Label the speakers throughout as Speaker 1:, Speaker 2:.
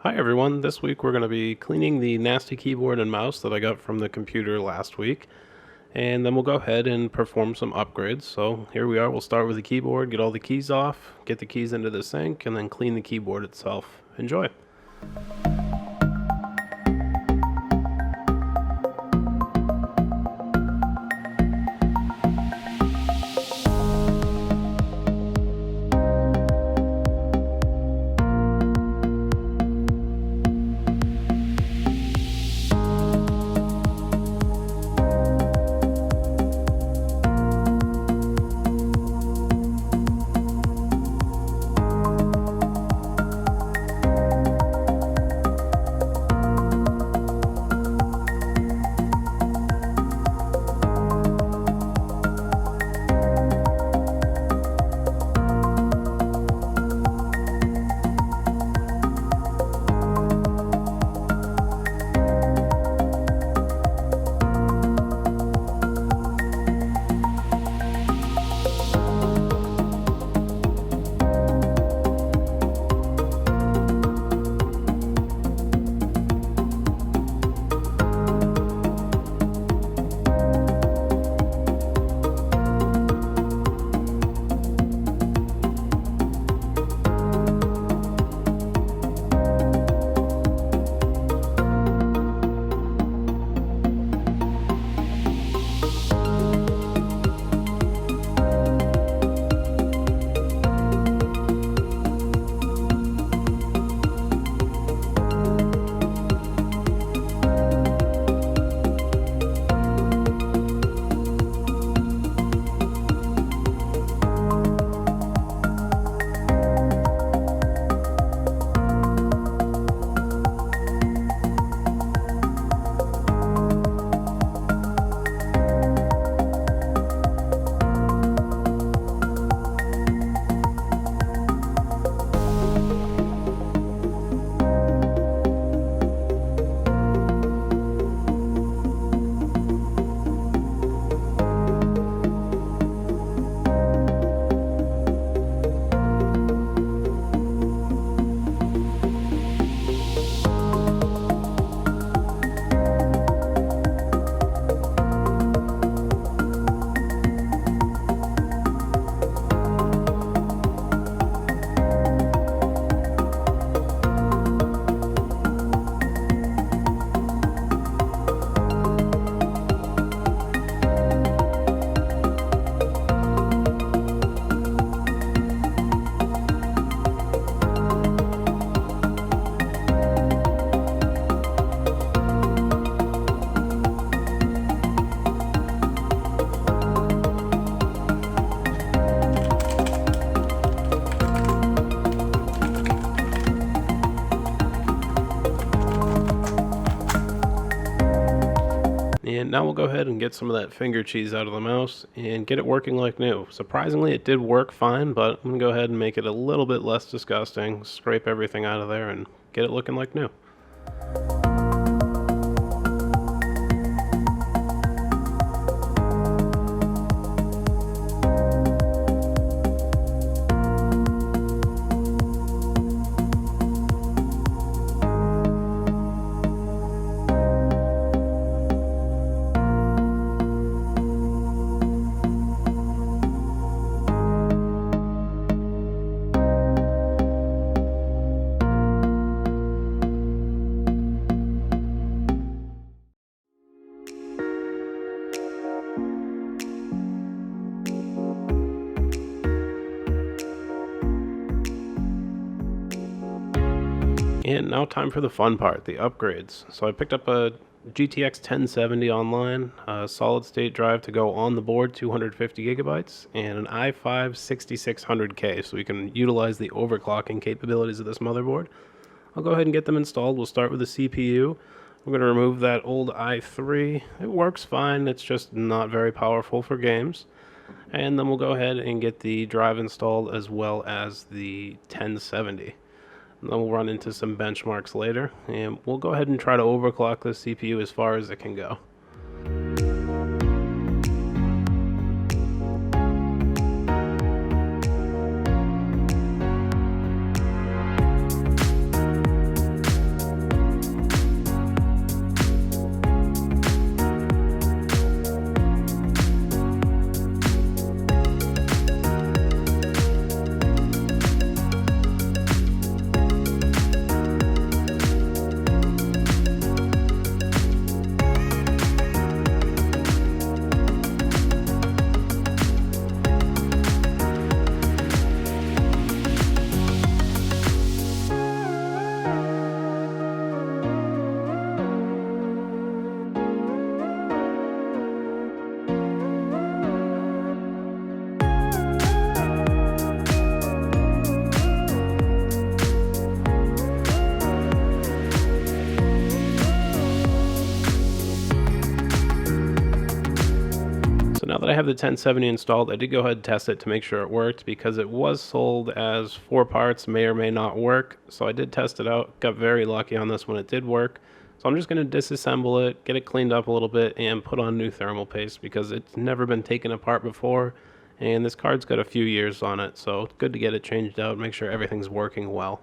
Speaker 1: Hi everyone, this week we're going to be cleaning the nasty keyboard and mouse that I got from the computer last week, and then we'll go ahead and perform some upgrades. So here we are, we'll start with the keyboard, get all the keys off, get the keys into the sink, and then clean the keyboard itself. Enjoy! And now we'll go ahead and get some of that finger cheese out of the mouse and get it working like new. Surprisingly, it did work fine, but I'm going to go ahead and make it a little bit less disgusting, scrape everything out of there, and get it looking like new. And now time for the fun part, the upgrades. So I picked up a GTX 1070 online, a solid state drive to go on the board, 250 gigabytes, and an i5 6600K, so we can utilize the overclocking capabilities of this motherboard. I'll go ahead and get them installed. We'll start with the CPU. I'm going to remove that old i3. It works fine, it's just not very powerful for games. And then we'll go ahead and get the drive installed as well as the 1070. Then we'll run into some benchmarks later, and we'll go ahead and try to overclock the CPU as far as it can go. I have the 1070 installed, I did go ahead and test it to make sure it worked because it was sold as 4 parts, may or may not work. So I did test it out, got very lucky on this one, it did work. So I'm just going to disassemble it, get it cleaned up a little bit, and put on new thermal paste because it's never been taken apart before. And this card's got a few years on it, so it's good to get it changed out, make sure everything's working well.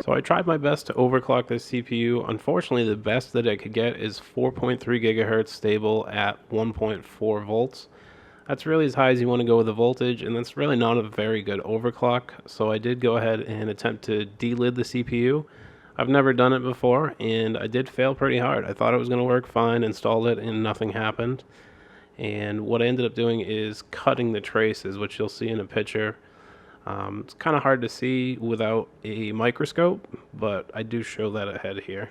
Speaker 1: So I tried my best to overclock this CPU. Unfortunately, the best that I could get is 4.3 gigahertz stable at 1.4 volts. That's really as high as you want to go with the voltage, and that's really not a very good overclock. So I did go ahead and attempt to delid the CPU. I've never done it before, and I did fail pretty hard. I thought it was going to work fine, installed it, and nothing happened. And what I ended up doing is cutting the traces, which you'll see in a picture. It's kind of hard to see without a microscope, but I do show that ahead here.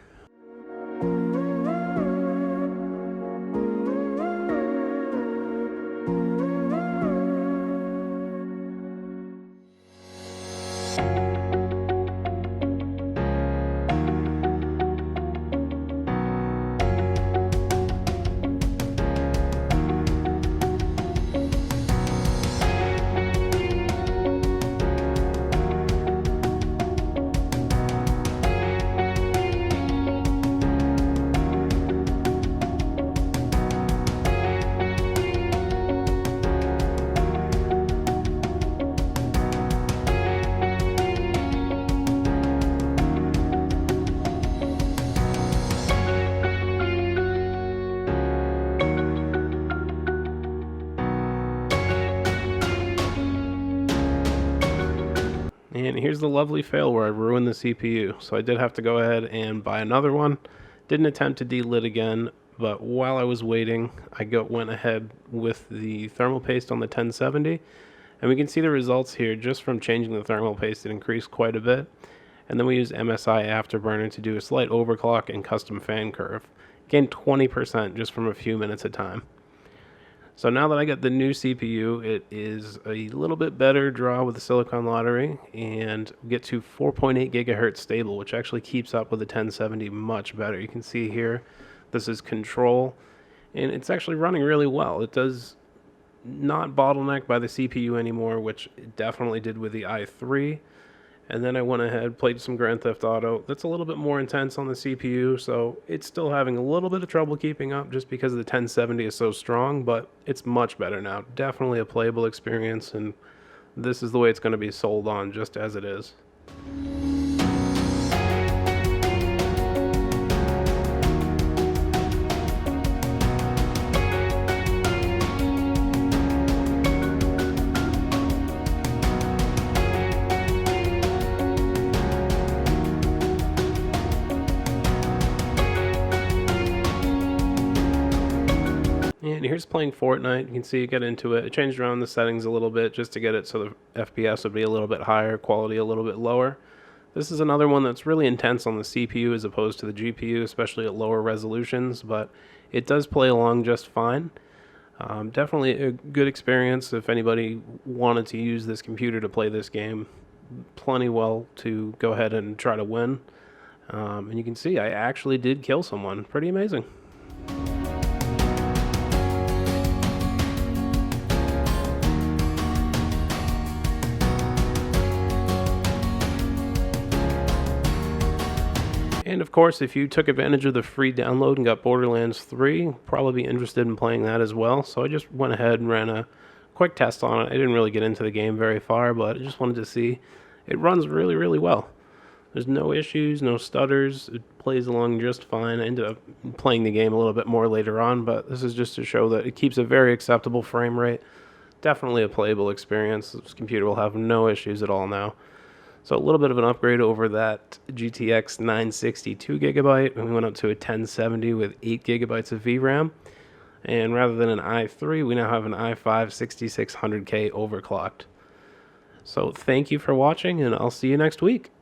Speaker 1: And here's the lovely fail where I ruined the CPU. So I did have to go ahead and buy another one. Didn't attempt to delid again, but while I was waiting, I went ahead with the thermal paste on the 1070. And we can see the results here just from changing the thermal paste. It increased quite a bit. And then we use MSI Afterburner to do a slight overclock and custom fan curve. Gained 20% just from a few minutes of time. So now that I got the new CPU, it is a little bit better draw with the Silicon Lottery and get to 4.8 gigahertz stable, which actually keeps up with the 1070 much better. You can see here, this is control, and it's actually running really well. It does not bottleneck by the CPU anymore, which it definitely did with the i3. And then I went ahead, played some Grand Theft Auto. That's a little bit more intense on the CPU, so it's still having a little bit of trouble keeping up just because the 1070 is so strong, but it's much better now. Definitely a playable experience, and this is the way it's going to be sold on, just as it is. just playing Fortnite. You can see you get into it. I changed around the settings a little bit just to get it so the FPS would be a little bit higher, quality a little bit lower. This is another one that's really intense on the CPU as opposed to the GPU, especially at lower resolutions, but it does play along just fine. Definitely a good experience if anybody wanted to use this computer to play this game. Plenty well to go ahead and try to win. And you can see I actually did kill someone. Pretty amazing. And of course, if you took advantage of the free download and got Borderlands 3, probably be interested in playing that as well. So I just went ahead and ran a quick test on it. I didn't really get into the game very far, but I just wanted to see. It runs really, really well. There's no issues, no stutters. It plays along just fine. I ended up playing the game a little bit more later on, but this is just to show that it keeps a very acceptable frame rate. Definitely a playable experience. This computer will have no issues at all now. So a little bit of an upgrade over that GTX 960 2GB, and we went up to a 1070 with 8GB of VRAM. And rather than an i3, we now have an i5 6600K overclocked. So thank you for watching, and I'll see you next week.